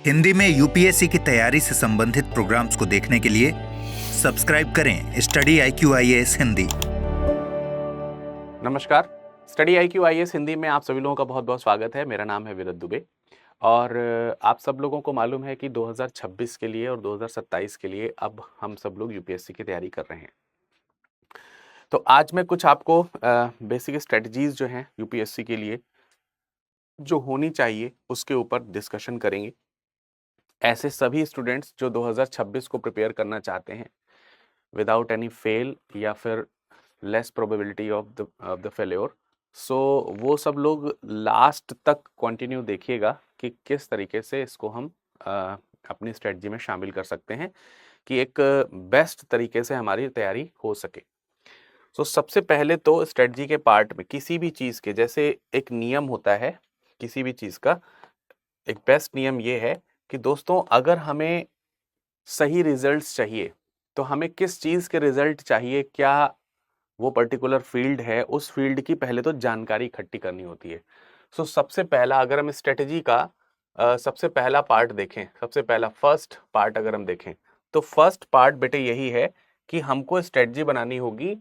हिंदी में यूपीएससी की तैयारी से संबंधित प्रोग्राम्स को देखने के लिए सब्सक्राइब करें स्टडी IQ IAS हिंदी। नमस्कार, स्टडी IQ IAS हिंदी में आप सभी लोगों का बहुत बहुत स्वागत है। मेरा नाम है विरत दुबे और आप सब लोगों को मालूम है कि 2026 के लिए और 2027 के लिए अब हम सब लोग यूपीएससी की तैयारी कर रहे हैं। तो आज मैं कुछ आपको बेसिक स्ट्रेटजीज जो हैं यूपीएससी के लिए जो होनी चाहिए उसके ऊपर डिस्कशन करेंगे। ऐसे सभी स्टूडेंट्स जो 2026 को प्रिपेयर करना चाहते हैं विदाउट एनी फेल या फिर less probability of the failure, so वो सब लोग लास्ट तक कंटिन्यू देखिएगा कि किस तरीके से इसको हम अपनी स्ट्रेटजी में शामिल कर सकते हैं कि एक बेस्ट तरीके से हमारी तैयारी हो सके। सो सबसे पहले तो स्ट्रेटजी के पार्ट में किसी भी चीज़ के जैसे एक नियम होता है, किसी भी चीज़ का एक बेस्ट नियम ये है कि दोस्तों अगर हमें सही रिजल्ट्स चाहिए तो हमें किस चीज़ के रिजल्ट चाहिए, क्या वो पर्टिकुलर फील्ड है, उस फील्ड की पहले तो जानकारी इकट्ठी करनी होती है। सो सबसे पहला अगर हम स्ट्रेटजी का सबसे पहला पार्ट देखें, सबसे पहला फर्स्ट पार्ट अगर हम देखें तो फर्स्ट पार्ट बेटे यही है कि हमको स्ट्रेटजी बनानी होगी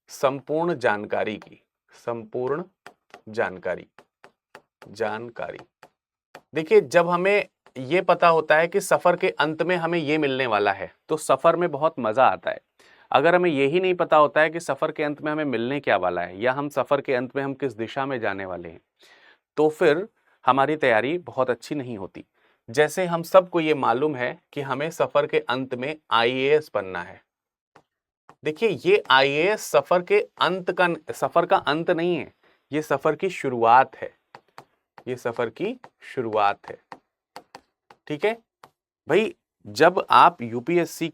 संपूर्ण जानकारी की। संपूर्ण जानकारी देखिए, जब हमें ये पता होता है कि सफर के अंत में हमें ये मिलने वाला है तो सफर में बहुत मजा आता है। अगर हमें यही नहीं पता होता है कि सफर के अंत में हमें मिलने क्या वाला है या हम सफर के अंत में हम किस दिशा में जाने वाले हैं तो फिर हमारी तैयारी बहुत अच्छी नहीं होती। जैसे हम सबको ये मालूम है कि हमें सफर के अंत में IAS बनना है। देखिए, ये IAS सफर का अंत नहीं है, ये सफर की शुरुआत है। ये सफर की शुरुआत है, ठीक है भाई। जब आप यूपीएससी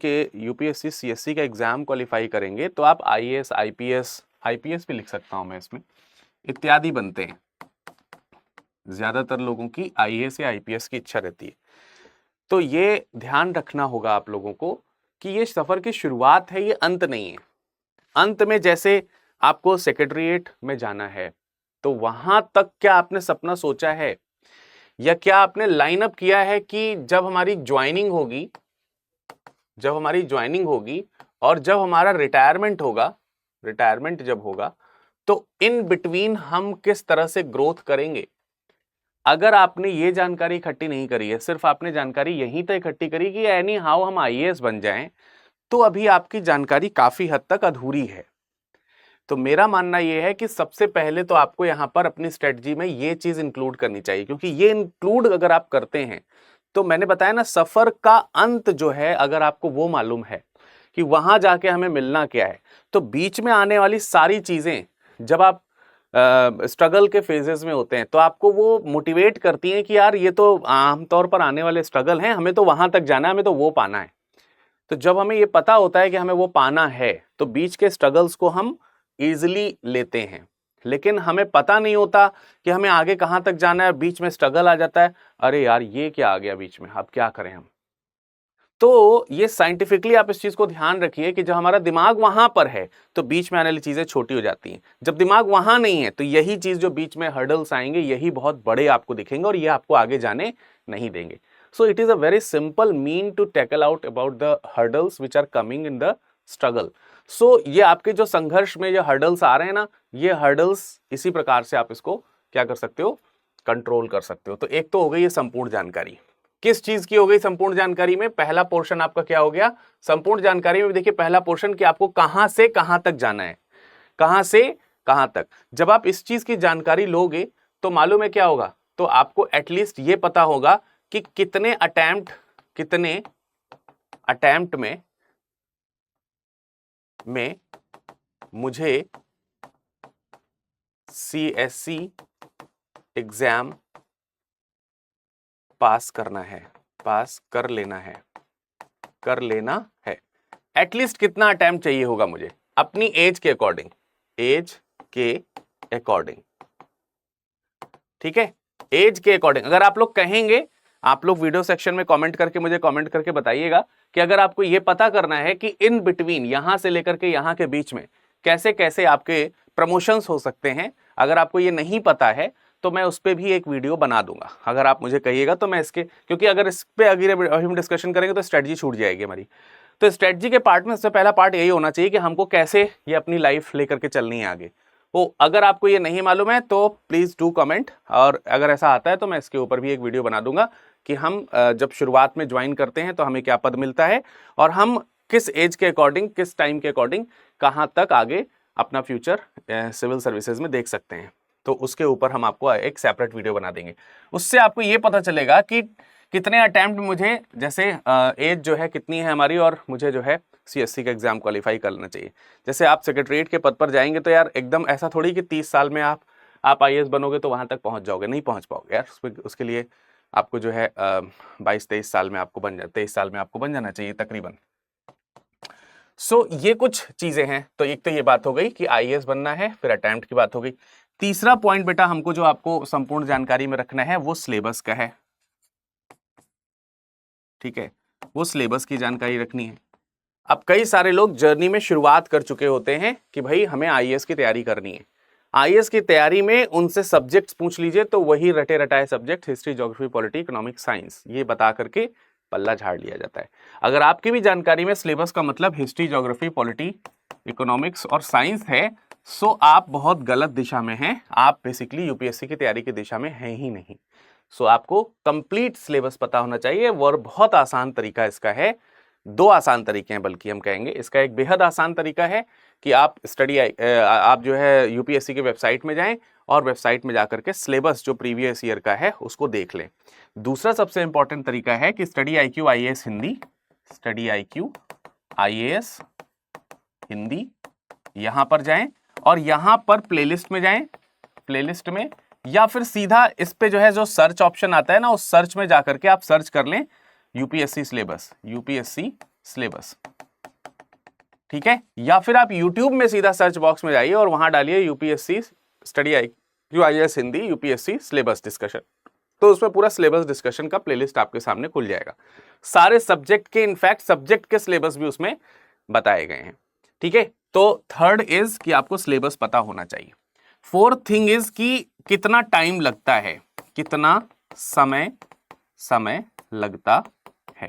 CSC का एग्जाम क्वालिफाई करेंगे तो आप IAS IPS भी लिख सकता हूं मैं इसमें, इत्यादि बनते हैं। ज्यादातर लोगों की IAS या IPS की इच्छा रहती है। तो ये ध्यान रखना होगा आप लोगों को कि ये सफर की शुरुआत है, ये अंत नहीं है। अंत में जैसे आपको सेक्रेटरीट में जाना है तो वहां तक क्या आपने सपना सोचा है या क्या आपने लाइन अप किया है कि जब हमारी ज्वाइनिंग होगी और जब हमारा रिटायरमेंट जब होगा तो इन बिटवीन हम किस तरह से ग्रोथ करेंगे। अगर आपने ये जानकारी इकट्ठी नहीं करी है, सिर्फ आपने जानकारी यहीं तक इकट्ठी करी कि एनी हाउ हम IAS बन जाएं, तो अभी आपकी जानकारी काफी हद तक अधूरी है। तो मेरा मानना यह है कि सबसे पहले तो आपको यहां पर अपनी स्ट्रेटजी में ये चीज इंक्लूड करनी चाहिए, क्योंकि ये इंक्लूड अगर आप करते हैं तो मैंने बताया ना, सफर का अंत जो है अगर आपको वो मालूम है कि वहां जाके हमें मिलना क्या है, तो बीच में आने वाली सारी चीजें जब आप स्ट्रगल के फेजेस में होते हैं तो आपको वो मोटिवेट करती हैं कि यार ये तो आमतौर पर आने वाले स्ट्रगल हैं, हमें तो वहां तक जाना है, हमें तो वो पाना है। तो जब हमें ये पता होता है कि हमें वो पाना है तो बीच के स्ट्रगल्स को हम इजिली लेते हैं। लेकिन हमें पता नहीं होता कि हमें आगे कहां तक जाना है, बीच में स्ट्रगल आ जाता है, अरे यार ये क्या आ गया बीच में, अब क्या करें हम। तो ये साइंटिफिकली आप इस चीज को ध्यान रखिए कि जब हमारा दिमाग वहां पर है तो बीच में आने वाली चीजें छोटी हो जाती हैं। जब दिमाग वहां नहीं है तो यही चीज जो बीच में हर्डल्स आएंगे यही बहुत बड़े आपको दिखेंगे और ये आपको आगे जाने नहीं देंगे। So it is a very simple mean to tackle out about the hurdles which are coming in the struggle. So ये आपके जो संघर्ष में जो हर्डल्स आ रहे हैं ना, ये हर्डल्स इसी प्रकार से आप इसको क्या कर सकते हो, कंट्रोल कर सकते हो। तो एक तो हो गई ये संपूर्ण जानकारी। किस चीज की हो गई संपूर्ण जानकारी में? पहला पोर्शन आपका क्या हो गया संपूर्ण जानकारी में? देखिए, पहला पोर्शन कि आपको कहां से कहां तक जाना है, कहां से कहां तक। जब आप इस चीज की जानकारी लोगे तो मालूम है क्या होगा, तो आपको एटलीस्ट ये पता होगा कि कितने अटेम्प्ट में मुझे CSC एग्जाम पास कर लेना है। एटलीस्ट कितना अटेम्प्ट चाहिए होगा मुझे अपनी एज के अकॉर्डिंग, ठीक है, एज के अकॉर्डिंग। अगर आप लोग कहेंगे, आप लोग वीडियो सेक्शन में कमेंट करके बताइएगा कि अगर आपको यह पता करना है कि इन बिटवीन यहां से लेकर के यहां के बीच में कैसे कैसे आपके प्रमोशंस हो सकते हैं, अगर आपको ये नहीं पता है तो मैं उस पर भी एक वीडियो बना दूंगा, अगर आप मुझे कहिएगा तो मैं इसके, क्योंकि अगर इस पे अगर हम डिस्कशन करेंगे तो स्ट्रेटजी छूट जाएगी हमारी। तो स्ट्रेटजी के पार्ट में सबसे पहला पार्ट यही होना चाहिए कि हमको कैसे ये अपनी लाइफ लेकर के चलनी है आगे। वो अगर आपको ये नहीं मालूम है तो प्लीज़ डू कमेंट, और अगर ऐसा आता है तो मैं इसके ऊपर भी एक वीडियो बना दूंगा कि हम जब शुरुआत में ज्वाइन करते हैं तो हमें क्या पद मिलता है, और हम किस एज के अकॉर्डिंग, किस टाइम के अकॉर्डिंग कहाँ तक आगे अपना फ्यूचर सिविल सर्विसेज में देख सकते हैं। तो उसके ऊपर हम आपको एक सेपरेट वीडियो बना देंगे। उससे आपको ये पता चलेगा कि कितने अटैम्प्ट मुझे, जैसे एज जो है कितनी है हमारी, और मुझे जो है CSC का एग्जाम क्वालिफाई करना चाहिए। जैसे आप सेक्रेटरीट के पद पर जाएंगे तो यार एकदम ऐसा थोड़ी कि 30 साल में आप IAS बनोगे तो वहां तक पहुंच जाओगे, नहीं पहुंच पाओगे यार। उसके लिए आपको जो है 22-23 साल में आपको 23 साल में आपको बन जाना चाहिए तकरीबन। सो ये कुछ चीजें हैं। तो एक तो ये बात हो गई कि IAS बनना है, फिर अटेम्प्ट की बात हो गई। तीसरा पॉइंट बेटा हमको जो आपको संपूर्ण जानकारी में रखना है वो सिलेबस का है, ठीक है, वो सिलेबस की जानकारी रखनी है। अब कई सारे लोग जर्नी में शुरुआत कर चुके होते हैं कि भाई हमें IAS की तैयारी करनी है। IAS की तैयारी में उनसे सब्जेक्ट्स पूछ लीजिए तो वही रटे रटाए subject, history, geography, polity, economics, science, ये बता करके पल्ला झाड़ लिया जाता है। अगर आपकी भी जानकारी में सिलेबस का मतलब हिस्ट्री, ज्योग्राफी, पॉलिटी, इकोनॉमिक्स और साइंस है, सो आप बहुत गलत दिशा में हैं। आप बेसिकली UPSC की तैयारी की दिशा में हैं ही नहीं। सो आपको कंप्लीट सिलेबस पता होना चाहिए। और बहुत आसान तरीका इसका है, 2 आसान तरीके हैं बल्कि हम कहेंगे। इसका एक बेहद आसान तरीका है कि आप आप जो है UPSC के वेबसाइट में जाएं और वेबसाइट में जाकर के सिलेबस जो प्रीवियस ईयर का है उसको देख लें। दूसरा सबसे इंपॉर्टेंट तरीका है कि study IQ IAS Hindi, study IQ IAS Hindi, यहां पर जाएं और यहां पर प्लेलिस्ट में जाएं, प्लेलिस्ट में, या फिर सीधा इस पे जो है जो सर्च ऑप्शन आता है ना, उस सर्च में जाकर के आप सर्च कर लें UPSC सिलेबस, UPSC सिलेबस, ठीक है। या फिर आप YouTube में सीधा सर्च बॉक्स में जाइए और वहां डालिए UPSC study IQ IAS Hindi UPSC syllabus discussion, तो उसमें पूरा सिलेबस डिस्कशन का प्लेलिस्ट आपके सामने खुल जाएगा। सारे सब्जेक्ट के, इनफैक्ट सब्जेक्ट के सिलेबस भी उसमें बताए गए हैं, ठीक है। तो थर्ड इज कि आपको सिलेबस पता होना चाहिए। फोर्थ थिंग इज कि कितना टाइम लगता है, कितना समय लगता है,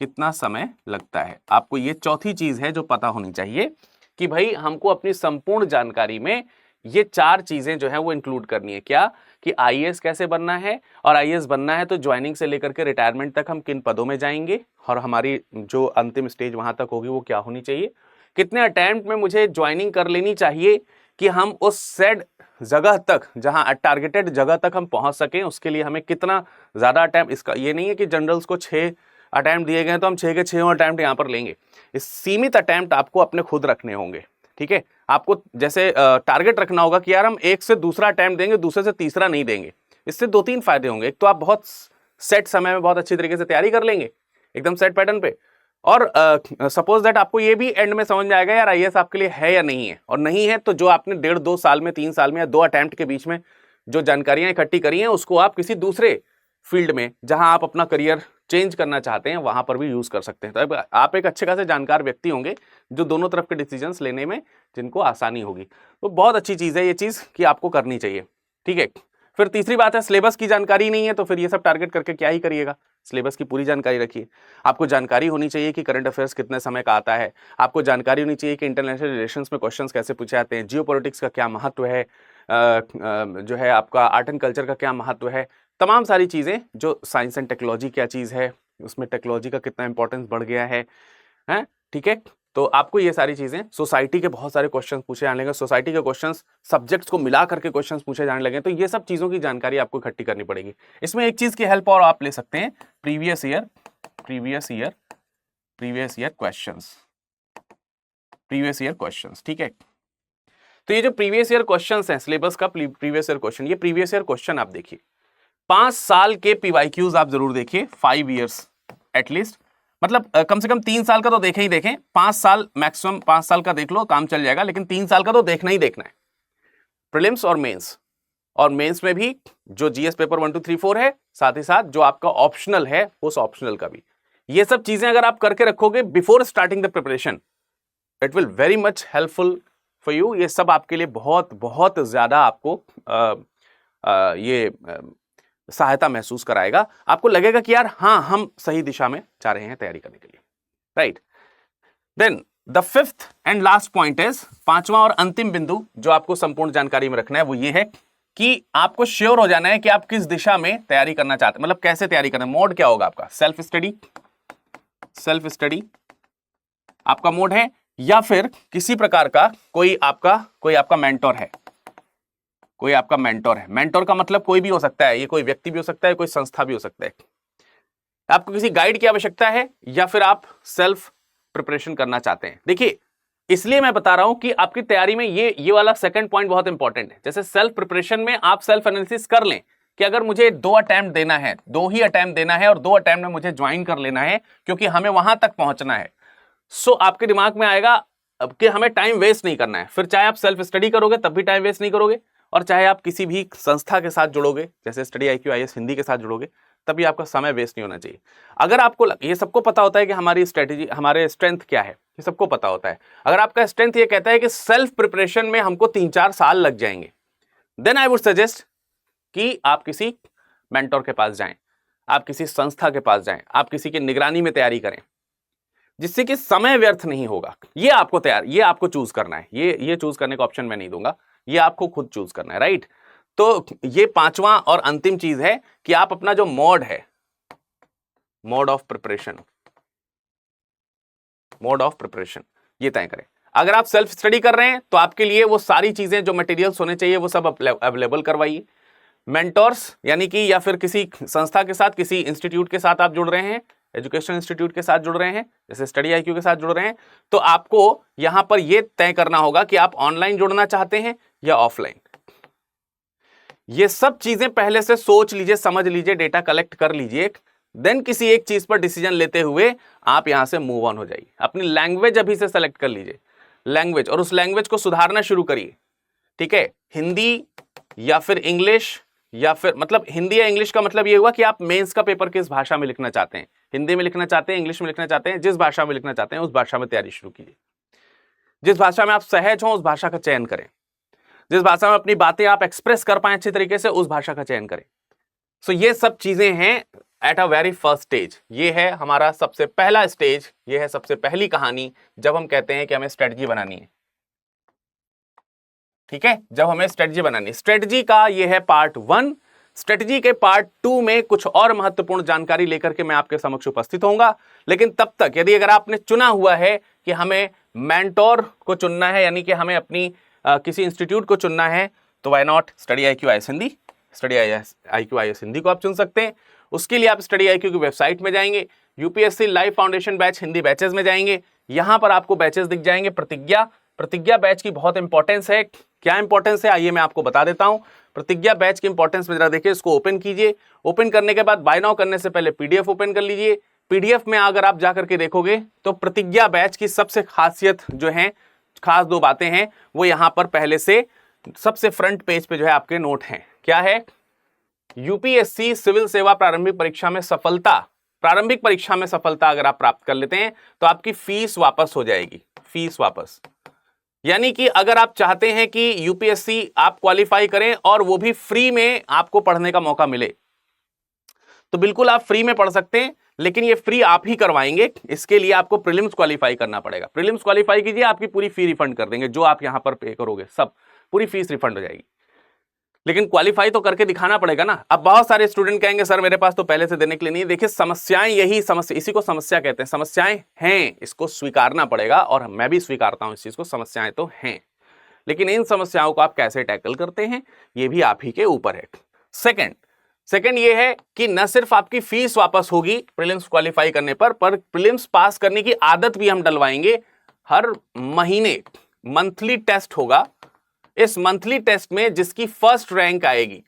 कितना समय लगता है। आपको ये चौथी चीज है जो पता होनी चाहिए कि भाई हमको अपनी संपूर्ण जानकारी में ये 4 चीजें जो है वो इंक्लूड करनी है। क्या कि IAS कैसे बनना है, और IAS बनना है तो ज्वाइनिंग से लेकर के रिटायरमेंट तक हम किन पदों में जाएंगे, और हमारी जो अंतिम स्टेज वहां तक होगी वो क्या होनी चाहिए, कितने अटेम्प्ट में मुझे ज्वाइनिंग कर लेनी चाहिए कि हम उस सेड जगह तक, जहां टारगेटेड जगह तक हम पहुंच सकें, उसके लिए हमें कितना ज्यादा अटेम्प्ट। इसका ये नहीं है कि जनरल्स को 6 अटेम्प्ट दिए गए तो हम 6 के 6 अटेम्प्ट यहां पर लेंगे। इस सीमित अटेम्प्ट आपको अपने खुद रखने होंगे, ठीक है। आपको जैसे टारगेट रखना होगा कि यार हम एक से दूसरा अटेम्प्ट देंगे, दूसरे से तीसरा नहीं देंगे। इससे 2-3 फायदे होंगे। एक तो आप बहुत सेट समय में बहुत अच्छी तरीके से तैयारी कर लेंगे, एकदम सेट पैटर्न पे, और सपोज दैट आपको ये भी एंड में समझ में आएगा यार IAS आपके लिए है या नहीं है, और नहीं है तो जो आपने 1.5-2 साल में, 3 साल में या 2 अटेम्प्ट के बीच में जो जानकारियां इकट्ठी करी हैं उसको आप किसी दूसरे फील्ड में, जहां आप अपना करियर चेंज करना चाहते हैं, वहां पर भी यूज कर सकते हैं। तो आप एक अच्छे खासे जानकार व्यक्ति होंगे जो दोनों तरफ के डिसीजंस लेने में जिनको आसानी होगी। तो बहुत अच्छी चीज है ये चीज कि आपको करनी चाहिए, ठीक है। फिर तीसरी बात है, सिलेबस की जानकारी नहीं है तो फिर ये सब टारगेट करके क्या ही करिएगा। सिलेबस की पूरी जानकारी रखिए। आपको जानकारी होनी चाहिए कि करंट अफेयर्स कितने समय का आता है, आपको जानकारी होनी चाहिए कि इंटरनेशनल रिलेशंस में क्वेश्चंस कैसे पूछे जाते हैं, जियोपॉलिटिक्स का क्या महत्व है, जो है आपका आर्ट एंड कल्चर का क्या महत्व है, तमाम सारी चीजें, जो साइंस एंड टेक्नोलॉजी क्या चीज है, उसमें टेक्नोलॉजी का कितना इंपॉर्टेंस बढ़ गया है, ठीक है। तो आपको ये सारी चीजें, सोसाइटी के बहुत सारे क्वेश्चंस पूछे जाने लगे, सोसाइटी के क्वेश्चंस सब्जेक्ट्स को मिला करके क्वेश्चंस पूछे जाने लगे, तो ये सब चीजों की जानकारी आपको इकट्ठी करनी पड़ेगी। इसमें एक चीज की हेल्प और आप ले सकते हैं, प्रीवियस ईयर क्वेश्चंस, ठीक है। तो ये जो प्रीवियस ईयर क्वेश्चंस हैं, सिलेबस का प्रीवियस ईयर क्वेश्चन, ये प्रीवियस ईयर क्वेश्चन आप देखिए। 5 साल के PYQs आप जरूर देखिए, 5 इयर्स एटलीस्ट, मतलब कम से कम 3 साल का तो देखें ही देखें। 5 साल मैक्सिमम, 5 साल का देख लो काम चल जाएगा, लेकिन 3 साल का तो देखना ही देखना है, प्रीलिम्स और मेंस। और मेंस में भी जो GS पेपर 1, 2, 3, 4 है, साथ ही साथ जो आपका ऑप्शनल है उस ऑप्शनल का भी। ये सब चीजें अगर आप करके रखोगे before starting the preparation, it will very much helpful for you. ये सब आपके लिए बहुत बहुत ज्यादा आपको ये सहायता महसूस कराएगा। आपको लगेगा कि यार हाँ, हम सही दिशा में जा रहे हैं तैयारी करने के लिए, right. Then the fifth and last point is, पांचवा और अंतिम बिंदु जो आपको संपूर्ण जानकारी में रखना है वो ये है कि आपको श्योर हो जाना है कि आप किस दिशा में तैयारी करना चाहते हैं, मतलब कैसे तैयारी करना है। मोड क्या होगा आपका? सेल्फ स्टडी आपका मोड है, या फिर किसी प्रकार का कोई आपका मेंटोर है, मेंटोर का मतलब कोई भी हो सकता है, ये कोई व्यक्ति भी हो सकता है, कोई संस्था भी हो सकता है। आपको किसी गाइड की आवश्यकता है, या फिर आप सेल्फ प्रिपरेशन करना चाहते हैं। देखिए, इसलिए मैं बता रहा हूं कि आपकी तैयारी में ये वाला सेकंड पॉइंट बहुत इंपॉर्टेंट है। जैसे सेल्फ प्रिपरेशन में आप सेल्फ एनालिसिस कर लें कि अगर मुझे 2 अटेम्प्ट देना है, 2 ही अटेम्प्ट देना है और 2 अटेम्प्ट में मुझे ज्वाइन कर लेना है क्योंकि हमें वहां तक पहुंचना है, सो आपके दिमाग में आएगा कि हमें टाइम वेस्ट नहीं करना है। फिर चाहे आप सेल्फ स्टडी करोगे तब भी टाइम वेस्ट नहीं करोगे, और चाहे आप किसी भी संस्था के साथ जुड़ोगे, जैसे स्टडी IQ IAS हिंदी के साथ जुड़ोगे, तभी आपका समय वेस्ट नहीं होना चाहिए। अगर आपको ये सबको पता होता है कि हमारी स्ट्रेटेजी, हमारे स्ट्रेंथ क्या है, ये सबको पता होता है। अगर आपका स्ट्रेंथ ये कहता है कि सेल्फ प्रिपरेशन में हमको 3-4 साल लग जाएंगे, देन आई वुड सजेस्ट कि आप किसी मेंटोर के पास जाएं, आप किसी संस्था के पास जाएं, आप किसी की निगरानी में तैयारी करें, जिससे कि समय व्यर्थ नहीं होगा। ये आपको चूज करना है। ये चूज करने का ऑप्शन मैं नहीं दूंगा, ये आपको खुद चूज करना है, राइट। तो ये पांचवा और अंतिम चीज है कि आप अपना जो मोड है, मोड ऑफ प्रिपरेशन, ये तय करें। अगर आप सेल्फ स्टडी कर रहे हैं तो आपके लिए वो सारी चीजें जो मटेरियल्स होने चाहिए वो सब अवेलेबल करवाइए। मेंटोर्स यानी कि या फिर किसी संस्था के साथ, किसी इंस्टीट्यूट के साथ आप जुड़ रहे हैं, एजुकेशन इंस्टीट्यूट के साथ जुड़ रहे हैं, जैसे स्टडी IQ के साथ जुड़ रहे हैं, तो आपको यहां पर यह तय करना होगा कि आप ऑनलाइन जुड़ना चाहते हैं या ऑफलाइन। ये सब चीजें पहले से सोच लीजिए, समझ लीजिए, डेटा कलेक्ट कर लीजिए, देन किसी एक चीज पर डिसीजन लेते हुए आप यहां से मूव ऑन हो जाइए। अपनी लैंग्वेज अभी से सेलेक्ट कर लीजिए, लैंग्वेज, और उस लैंग्वेज को सुधारना शुरू करिए, ठीक है। हिंदी या फिर इंग्लिश, या फिर मतलब हिंदी या इंग्लिश का मतलब ये हुआ कि आप मेंस का पेपर किस भाषा में लिखना चाहते हैं, हिंदी में लिखना चाहते हैं, इंग्लिश में लिखना चाहते हैं, जिस भाषा में लिखना चाहते हैं उस भाषा में तैयारी शुरू कीजिए। जिस भाषा में आप सहज हो उस भाषा का चयन करें, जिस भाषा में अपनी बातें आप एक्सप्रेस कर पाए अच्छे तरीके से उस भाषा का चयन करें। सो ये सब चीजें हैं at a very first stage. ये है हमारा सबसे पहला स्टेज, ये है सबसे पहली कहानी जब हम कहते हैं कि हमें स्ट्रेटजी बनानी है, ठीक है। जब हमें स्ट्रेटजी बनानी है, स्ट्रेटजी का ये है पार्ट 1। स्ट्रेटजी के पार्ट 2 में कुछ और महत्वपूर्ण जानकारी लेकर के मैं आपके समक्ष उपस्थित होऊंगा। लेकिन तब तक यदि अगर आपने चुना हुआ है कि हमें मेंटोर को चुनना है, यानी कि हमें अपनी किसी इंस्टीट्यूट को चुनना है, तो why not study IQ IAS Hindi, study IQ IAS Hindi को आप चुन सकते हैं। उसके लिए आप स्टडी IQ की वेबसाइट में जाएंगे, UPSC live foundation batch Hindi batches में जाएंगे, यहां पर आपको बैचेस दिख जाएंगे। प्रतिज्ञा बैच की बहुत इंपॉर्टेंस है। क्या इंपॉर्टेंस है आइए मैं आपको बता देता हूं। प्रतिज्ञा बैच की इंपॉर्टेंस में जरा देखिए, इसको ओपन कीजिए। ओपन करने के बाद बाय नाउ करने से पहले PDF ओपन कर लीजिए। PDF में अगर आप जाकर के देखोगे तो प्रतिज्ञा बैच की सबसे खासियत जो है, खास 2 बातें हैं, वो यहां पर पहले से सबसे फ्रंट पेज पे जो है आपके नोट हैं। क्या है? UPSC सिविल सेवा प्रारंभिक परीक्षा में सफलता अगर आप प्राप्त कर लेते हैं तो आपकी फीस वापस हो जाएगी। फीस वापस यानी कि अगर आप चाहते हैं कि UPSC आप क्वालिफाई करें और वो भी फ्री में आपको पढ़ने का मौका मिले, तो बिल्कुल आप फ्री में पढ़ सकते हैं, लेकिन ये फ्री आप ही करवाएंगे। इसके लिए आपको प्रीलिम्स क्वालिफाई करना पड़ेगा। प्रीलिम्स क्वालिफाई कीजिए, आपकी पूरी फी रिफंड कर देंगे, जो आप यहां पर पे करोगे सब पूरी फीस रिफंड हो जाएगी। लेकिन क्वालिफाई तो करके दिखाना पड़ेगा ना। अब बहुत सारे स्टूडेंट कहेंगे सर मेरे पास तो पहले से देने के लिए नहीं। देखिए समस्याएं, इसी को समस्या कहते हैं। समस्याएं हैं, इसको स्वीकारना पड़ेगा, और मैं भी स्वीकारता हूं इस चीज को। समस्याएं तो हैं, लेकिन इन समस्याओं को आप कैसे टैकल करते हैं ये भी आप ही के ऊपर है। सेकंड ये है कि न सिर्फ आपकी फीस वापस होगी प्रीलिम्स क्वालिफाई करने पर प्रीलिम्स पास करने की आदत भी हम डलवाएंगे। हर महीने मंथली टेस्ट होगा। इस मंथली टेस्ट में जिसकी फर्स्ट रैंक आएगी,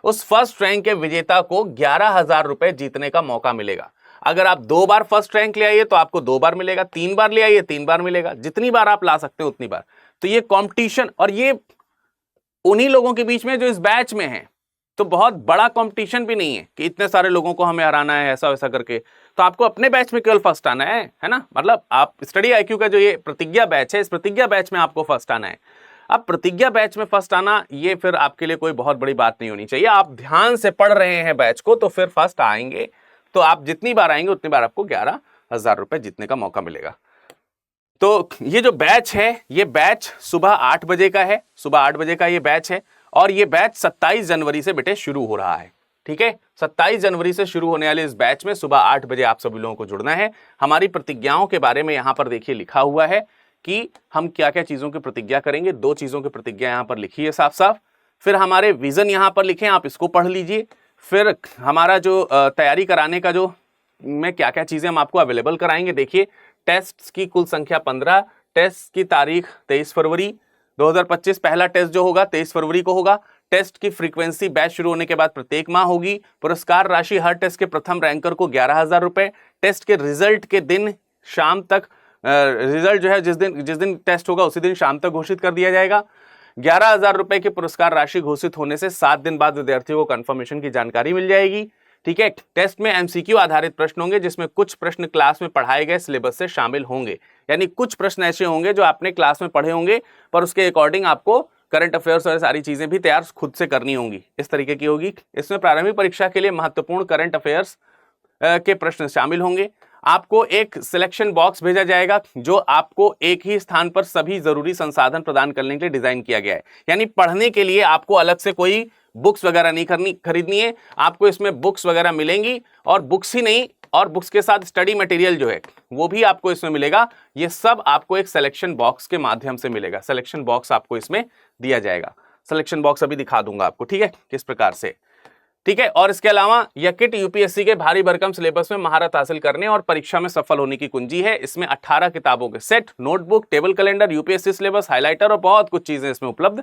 उस फर्स्ट रैंक के विजेता को 11,000 रुपए जीतने का मौका मिलेगा। अगर आप 2 बार फर्स्ट रैंक ले आइए तो आपको 2 बार मिलेगा, 3 बार ले आइए 3 बार मिलेगा, जितनी बार आप ला सकते हो उतनी बार। तो ये कंपटीशन, और ये उन्हीं लोगों के बीच में जो इस बैच में है, तो बहुत बड़ा कंपटीशन भी नहीं है कि इतने सारे लोगों को हमें हराना है ऐसा वैसा करके। तो आपको अपने बैच में केवल फर्स्ट आना है ना। मतलब आप स्टडी IQ का जो ये प्रतिज्ञा बैच है, इस प्रतिज्ञा बैच में आपको फर्स्ट आना है। अब प्रतिज्ञा बैच में फर्स्ट आना ये फिर आपके लिए कोई बहुत बड़ी बात नहीं होनी चाहिए। आप ध्यान से पढ़ रहे हैं बैच को तो फिर फर्स्ट आएंगे, तो आप जितनी बार आएंगे उतनी बार आपको 11,000 रुपए जीतने का मौका मिलेगा। तो ये जो बैच है, ये बैच सुबह 8 बजे का है, सुबह 8 बजे का ये बैच है, और ये बैच 27 जनवरी से बेटे शुरू हो रहा है। ठीक है, 27 जनवरी से शुरू होने वाले इस बैच में सुबह 8 बजे आप सभी लोगों को जुड़ना है। हमारी प्रतिज्ञाओं के बारे में यहां पर देखिए लिखा हुआ है कि हम क्या क्या चीजों की प्रतिज्ञा करेंगे। 2 चीजों की प्रतिज्ञा यहां पर लिखी है साफ साफ। फिर हमारे विजन यहां पर लिखे, आप इसको पढ़ लीजिए। फिर हमारा जो तैयारी कराने का जो में क्या क्या चीजें हम आपको अवेलेबल कराएंगे, देखिए टेस्ट की कुल संख्या 15, टेस्ट की तारीख 23 फरवरी 2025, पहला टेस्ट जो होगा 23 फरवरी को होगा। टेस्ट की फ्रीक्वेंसी बैच शुरू होने के बाद प्रत्येक माह होगी। पुरस्कार राशि हर टेस्ट के प्रथम रैंकर को 11,000 रुपए। टेस्ट के रिजल्ट के दिन शाम तक रिजल्ट जो है जिस दिन टेस्ट होगा उसी दिन शाम तक घोषित कर दिया जाएगा। 11,000 रुपए की पुरस्कार राशि घोषित होने से 7 दिन बाद विद्यार्थियों को कंफर्मेशन की जानकारी मिल जाएगी। ठीक है, टेस्ट में एमसीक्यू आधारित प्रश्न होंगे जिसमें कुछ प्रश्न क्लास में पढ़ाए गए सिलेबस से शामिल होंगे, यानी कुछ प्रश्न ऐसे होंगे जो आपने क्लास में पढ़े होंगे पर उसके अकॉर्डिंग आपको करंट अफेयर्स और सारी चीजें भी तैयार खुद से करनी होंगी, इस तरीके की होगी। इसमें प्रारंभिक परीक्षा के लिए महत्वपूर्ण करंट अफेयर्स के प्रश्न शामिल होंगे। आपको एक सिलेक्शन बॉक्स भेजा जाएगा जो आपको एक ही स्थान पर सभी जरूरी संसाधन प्रदान करने के लिए डिजाइन किया गया है, यानी पढ़ने के लिए आपको अलग से कोई बुक्स वगैरह नहीं खरीदनी है। आपको इसमें बुक्स वगैरह मिलेंगी, और बुक्स ही नहीं, और बुक्स के साथ स्टडी मटेरियल जो है वो भी आपको इसमें मिलेगा। ये सब आपको एक सिलेक्शन बॉक्स के माध्यम से मिलेगा। सिलेक्शन बॉक्स आपको इसमें दिया जाएगा। सिलेक्शन बॉक्स अभी दिखा दूंगा आपको, ठीक है, किस प्रकार से। ठीक है, और इसके अलावा यह किट यूपीएससी के भारी भरकम सिलेबस में महारत हासिल करने और परीक्षा में सफल होने की कुंजी है। इसमें 18 किताबों के set, notebook, table calendar, UPSC syllabus, highlighter और बहुत कुछ चीजें इसमें उपलब्ध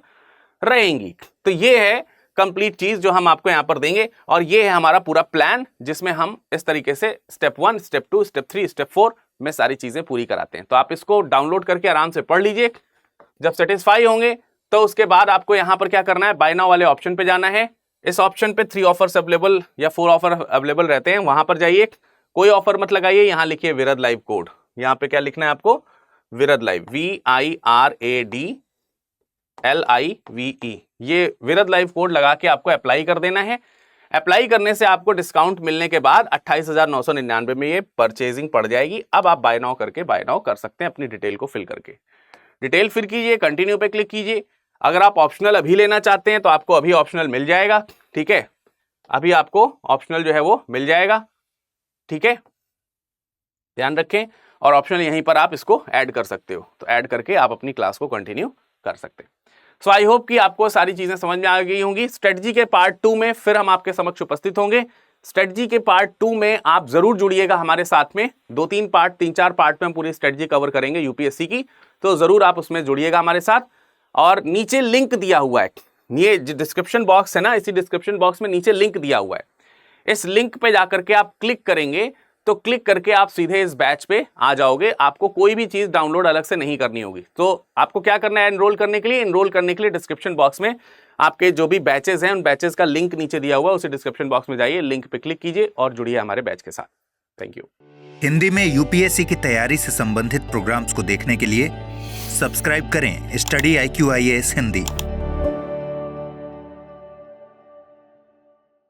रहेंगी। तो ये है कंप्लीट चीज जो हम आपको यहां पर देंगे, और ये है हमारा पूरा प्लान जिसमें हम इस तरीके से स्टेप 1, स्टेप 2, स्टेप 3, स्टेप 4 में सारी चीजें पूरी कराते हैं। तो आप इसको डाउनलोड करके आराम से पढ़ लीजिए। जब सेटिस्फाई होंगे तो उसके बाद आपको यहां पर क्या करना है, बाय नाउ वाले ऑप्शन पे जाना है। इस ऑप्शन पे 3 ऑफर्स अवेलेबल या 4 ऑफर अवेलेबल रहते हैं, वहां पर जाइए। कोई ऑफर मत लगाइए, यहां लिखिए विरद लाइव कोड। यहां पे क्या लिखना है आपको, विरद लाइव, VIRADLIVE, ये विरद लाइव कोड लगा के आपको अप्लाई कर देना है। अप्लाई करने से आपको डिस्काउंट मिलने के बाद 28,999 में ये परचेजिंग पड़ जाएगी। अब आप बाय नाउ करके बाय नाउ कर सकते हैं, अपनी डिटेल को फिल करके। डिटेल फिल कीजिए, कंटिन्यू पे क्लिक कीजिए। अगर आप ऑप्शनल अभी लेना चाहते हैं तो आपको अभी ऑप्शनल मिल जाएगा। ठीक है, अभी आपको ऑप्शनल जो है वो मिल जाएगा। ठीक है, ध्यान रखें, और ऑप्शनल यहीं पर आप इसको ऐड कर सकते हो, तो ऐड करके आप अपनी क्लास को कंटिन्यू कर सकते हैं। सो आई होप कि आपको सारी चीजें समझ में आ गई होंगी। स्ट्रेटजी के पार्ट 2 में फिर हम आपके समक्ष उपस्थित होंगे। स्ट्रेटजी के पार्ट 2 में आप जरूर जुड़िएगा हमारे साथ में। 2-3 पार्ट, 3-4 पार्ट में हम पूरी स्ट्रेटजी कवर करेंगे यूपीएससी की, तो जरूर आप उसमें जुड़िएगा हमारे साथ। और नीचे लिंक दिया हुआ है, ये जो डिस्क्रिप्शन बॉक्स है ना, इसी डिस्क्रिप्शन बॉक्स में नीचे लिंक दिया हुआ है। इस लिंक पे जाकर के आप क्लिक करेंगे तो क्लिक करके आप सीधे इस बैच पे आ जाओगे। आपको कोई भी चीज डाउनलोड अलग से नहीं करनी होगी। तो आपको क्या करना है, एनरोल करने के लिए डिस्क्रिप्शन बॉक्स में आपके जो भी बैचेस हैं उन बैचेस का लिंक नीचे दिया हुआ है, उसी डिस्क्रिप्शन बॉक्स में जाइए, लिंक पे क्लिक कीजिए और जुड़िए हमारे बैच के साथ। Thank you. हिंदी में यूपीएससी की तैयारी से संबंधित प्रोग्राम्स को देखने के लिए सब्सक्राइब करें स्टडी IQ IAS हिंदी।